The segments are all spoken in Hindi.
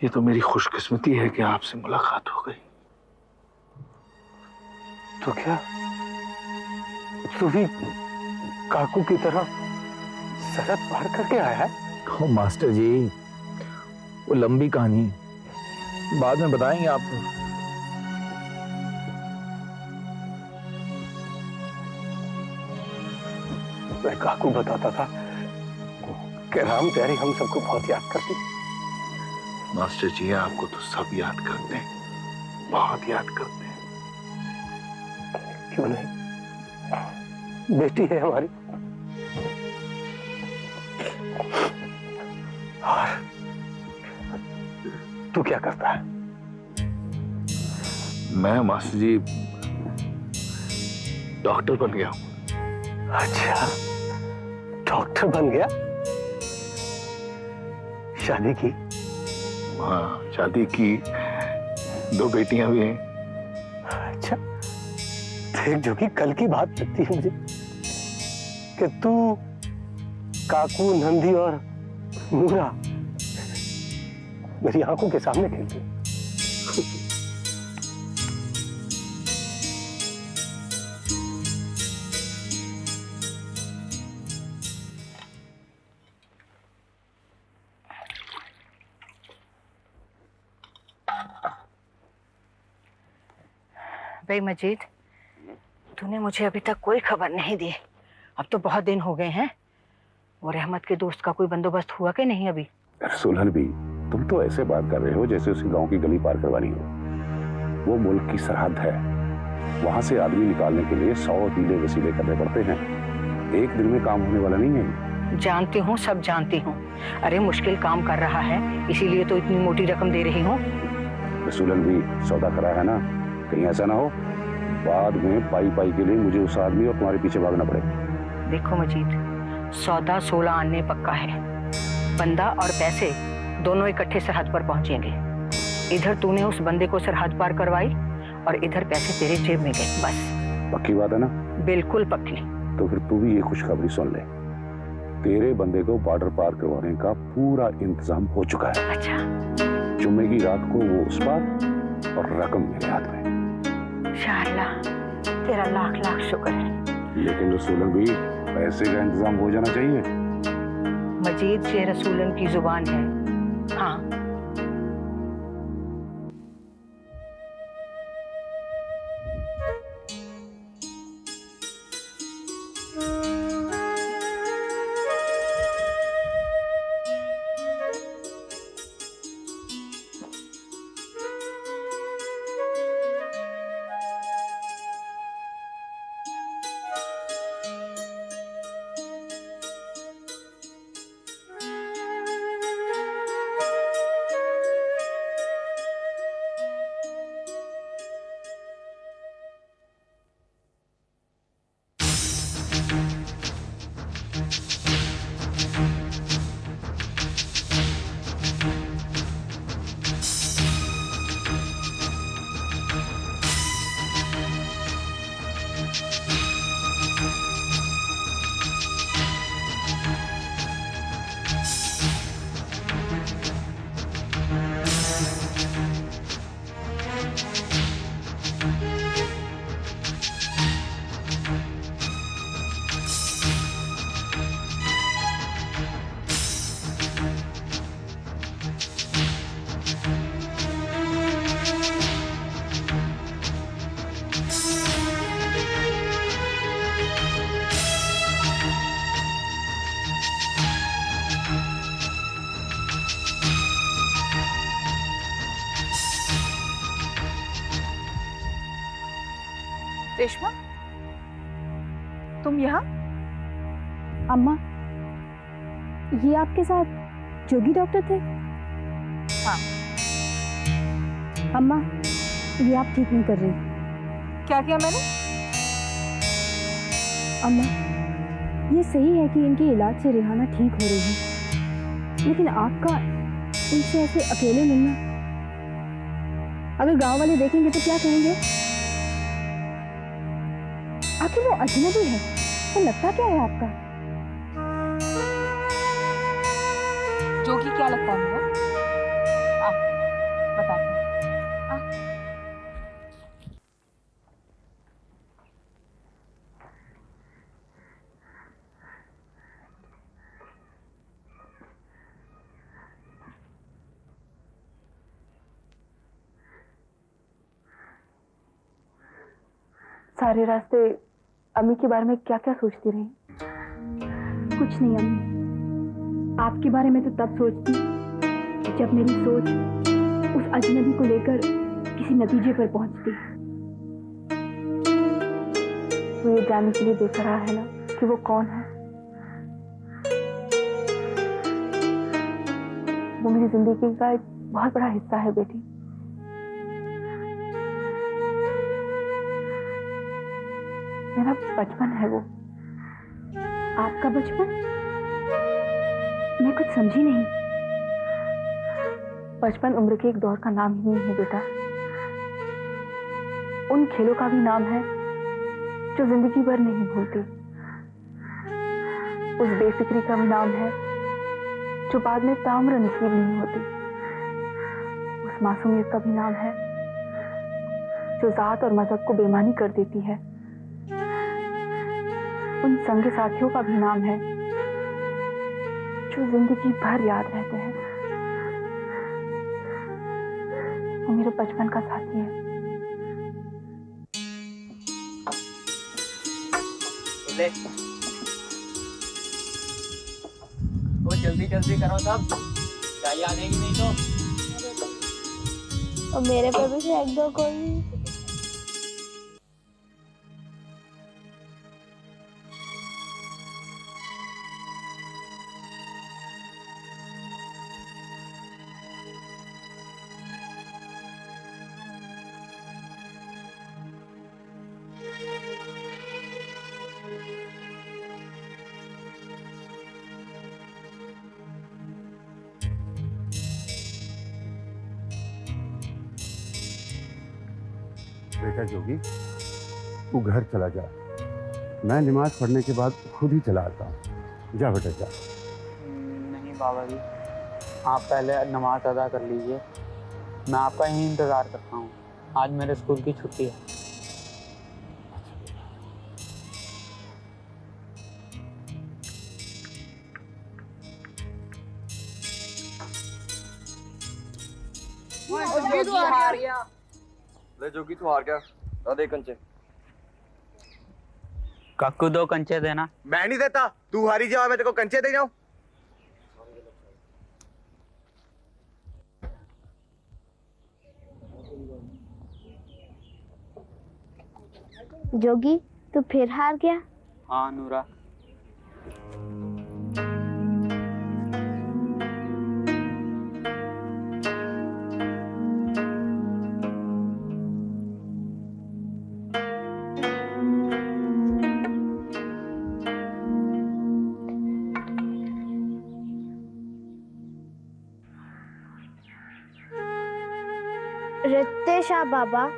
ये तो मेरी खुशकिस्मती है कि आपसे मुलाकात हो गई। तो क्या तू भी काकू की तरह सरहद पार करके आया है? ओ मास्टर जी, वो लंबी कहानी बाद में बताएंगे आपको। मैं काकू बताता था कि राम प्यारी हम सबको बहुत याद करती। मास्टर जी, आपको तो सब याद करते हैं, बहुत याद करते हैं। क्यों नहीं, बेटी है हमारी। और तू क्या करता है? मैं मास्टर जी डॉक्टर बन गया हूं। अच्छा, डॉक्टर बन गया? शादी की? हाँ, शादी की, 2 बेटियां भी हैं। अच्छा, देख जो कि कल की बात लगती है मुझे कि तू, काकू, नंदी और मूरा मेरी आंखों के सामने खेलते हैं। भाई मजीद, तूने मुझे अभी तक कोई खबर नहीं दी। अब तो बहुत दिन हो गए हैं। और रहमत के दोस्त का कोई बंदोबस्त हुआ कि नहीं अभी? सुलहन भी, तुम तो ऐसे बात कर रहे हो जैसे उसे गांव की गली पार करवानी हो। वो मुल्क की सरहद है, वहां से आदमी निकालने के लिए 100 हीले वसीले करने पड़ते हैं। एक दिन में काम होने वाला नहीं है। जानती हूँ, सब जानती हूँ। अरे मुश्किल काम कर रहा है, इसीलिए तो इतनी मोटी रकम दे रही हूँ। सुलहन भी, सौदा करा है ना, कहीं ऐसा ना हो बाद में पाई पाई के लिए मुझे उस आदमी और तुम्हारे पीछे भागना पड़े। देखो मजीद, सौदा 16 आने पक्का है। बंदा और पैसे दोनों इकट्ठे सरहद पर पहुंचेंगे। इधर तूने उस बंदे को सरहद पार करवाई और इधर पैसे तेरे जेब में गए, बस। पक्की बात है ना? बिल्कुल पक्की। तो फिर तू भी ये खुशखबरी सुन ले, तेरे बंदे को बॉर्डर पार करवाने का पूरा इंतजाम हो चुका है। अच्छा। जुम्मे की रात को वो उस पार और रकम मेरे हाथ में। इंशाअल्लाह, तेरा लाख लाख शुक्र है। लेकिन रसूलन भी, पैसे का इंतजाम हो जाना चाहिए। मजीद से रसूलन की जुबान है। हाँ। रेशमा, तुम यहाँ? अम्मा, ये आपके साथ जोगी डॉक्टर थे? हाँ। अम्मा, ये आप ठीक नहीं कर रही। क्या किया मैंने? अम्मा, ये सही है कि इनके इलाज से रेहाना ठीक हो रही है, लेकिन आपका इनसे ऐसे अकेले मिलना, अगर गांव वाले देखेंगे तो क्या कहेंगे? आखिर वो अजनबी है, तो लगता क्या है आपका? जोगी क्या लगता है मेरा? बताते हैं। सारे रास्ते अम्मी के बारे में क्या क्या सोचती रही? कुछ नहीं अम्मी, आपके बारे में तो तब सोचती जब मेरी सोच उस अजनबी को लेकर किसी नतीजे पर पहुंचती। तो ये जानने के लिए देखा रहा है ना कि वो कौन है। वो मेरी जिंदगी का एक बहुत बड़ा हिस्सा है बेटी। मेरा बचपन है वो। आपका बचपन? मैं कुछ समझी नहीं। बचपन उम्र के एक दौर का नाम ही नहीं है बेटा। उन खेलों का भी नाम है जो जिंदगी भर नहीं भूलती। उस बेफिक्री का भी नाम है जो बाद में ताउम्र नसीब नहीं होती। उस मासूमियत का भी नाम है जो जात और मजहब को बेईमानी कर देती है। उन संगी साथियों का भी नाम है जो जिंदगी भर याद रहते हैं। वो मेरे बचपन का साथी है। ले वो जल्दी जल्दी करो सब, चाय आ जाएगी नहीं तो। और मेरे पे भी फेंक दो कोई। बेटा जोगी, तू घर चला जा। मैं नमाज पढ़ने के बाद खुद ही चला आता हूँ। जा बेटा जा। नहीं बाबा जी, आप पहले नमाज अदा कर लीजिए, मैं आपका ही इंतज़ार करता हूँ। आज मेरे स्कूल की छुट्टी है। ले जोगी तू हार गया, दे कंचे। काकू 2 कंचे देना। मैं नहीं देता, तू हारी जा, मैं तेरे को कंचे दे जाऊं। जोगी तू फिर हार गया? हाँ नूरा। रत्ते शाह बाबा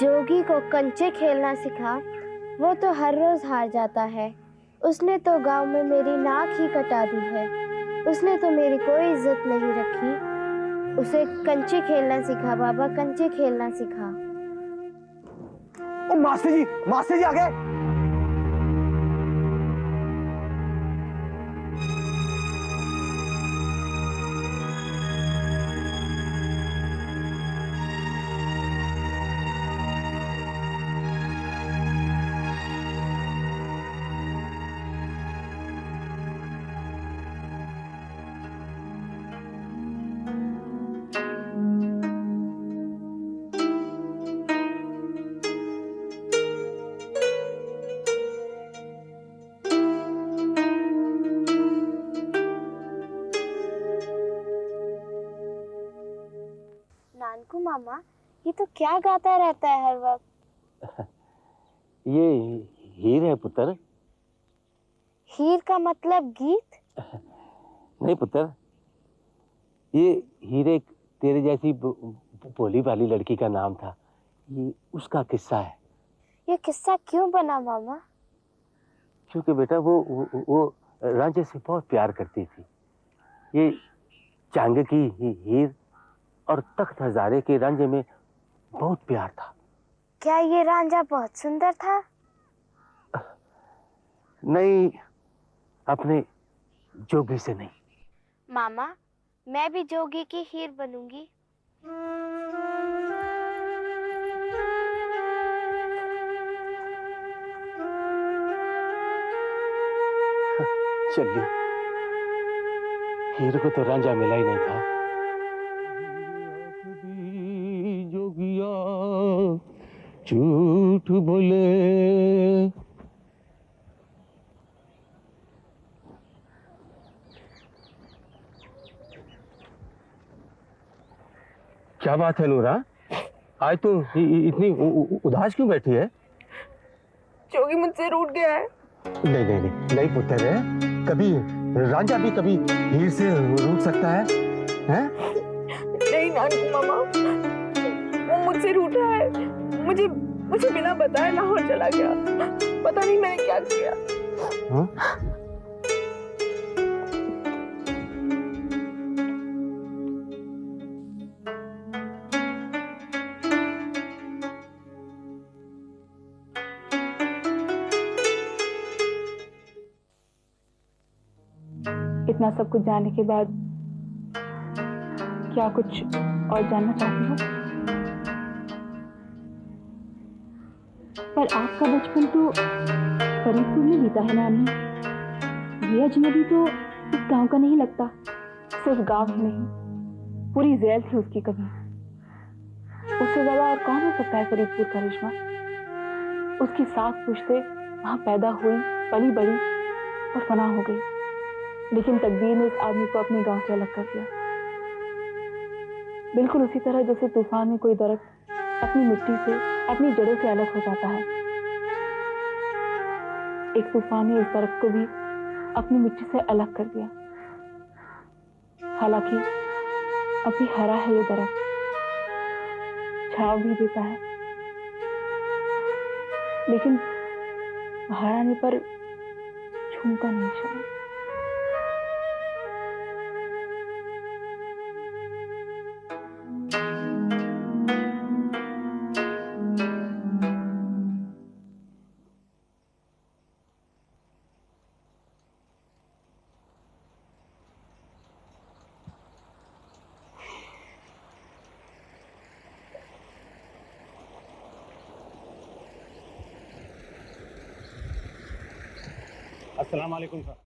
जोगी को कंचे खेलना सिखा, वो तो हर रोज हार जाता है। उसने तो गांव में मेरी नाक ही कटा दी है। उसने तो मेरी कोई इज्जत नहीं रखी। उसे कंचे खेलना सिखा बाबा, कंचे खेलना सिखा। ओ मास्टर जी आ गए। नानकू मामा, ये तो क्या गाता रहता है हर वक्त? ये हीर है पुत्र। हीर का मतलब गीत? नहीं पुत्र, ये हीर एक तेरे जैसी भोली भाली लड़की का नाम था। ये उसका किस्सा है। ये किस्सा क्यों बना मामा? क्योंकि बेटा वो रांझे से बहुत प्यार करती थी। ये चांग की हीर और तख्त हजारे के रांझे में बहुत प्यार था। क्या ये रांझा बहुत सुंदर था? नहीं, अपने जोगी से नहीं। मामा, मैं भी जोगी की हीर बनूंगी। चलिए, हीर को तो रांझा मिला ही नहीं था। जोगिया झूठ बोले। क्या बात है नूरा, आज तू इतनी उदास क्यों बैठी है? जोगी मुझसे रूठ गया है। नहीं नहीं नहीं नहीं पुत्र है, कभी रांझा भी कभी हीर से रूठ सकता है? हैं? नहीं नानू मामा, वो मुझसे रूठा है। मुझे मुझे बिना बताए लाहौर चला गया। पता नहीं मैंने क्या किया। हाँ? इतना सब कुछ जानने के बाद क्या कुछ और जानना चाहती हो? पर आपका बचपन तो फरीदपुर में बीता है नानी। ये अजनबी तो इस गांव का नहीं लगता। सिर्फ गांव ही नहीं, पूरी जेल थी उसकी कभी। उससे ज्यादा और कौन हो सकता है फरीदपुर का रेशमा? उसकी 7 पुश्तें वहां पैदा हुई, पली बड़ी और फना हो गई। लेकिन तकदीर ने इस आदमी को अपने गांव से अलग कर दिया। बिल्कुल उसी तरह जैसे तूफान में कोई दरख्त अपनी मिट्टी से, अपनी जड़ों से अलग हो जाता है। एक तूफान ने इस दरख्त को भी अपनी मिट्टी से अलग कर दिया। हालांकि अभी हरा है ये दरख्त, छांव भी देता है, लेकिन बाहर आने पर झूमता नहीं शायद। अस्सलाम वालेकुम सर।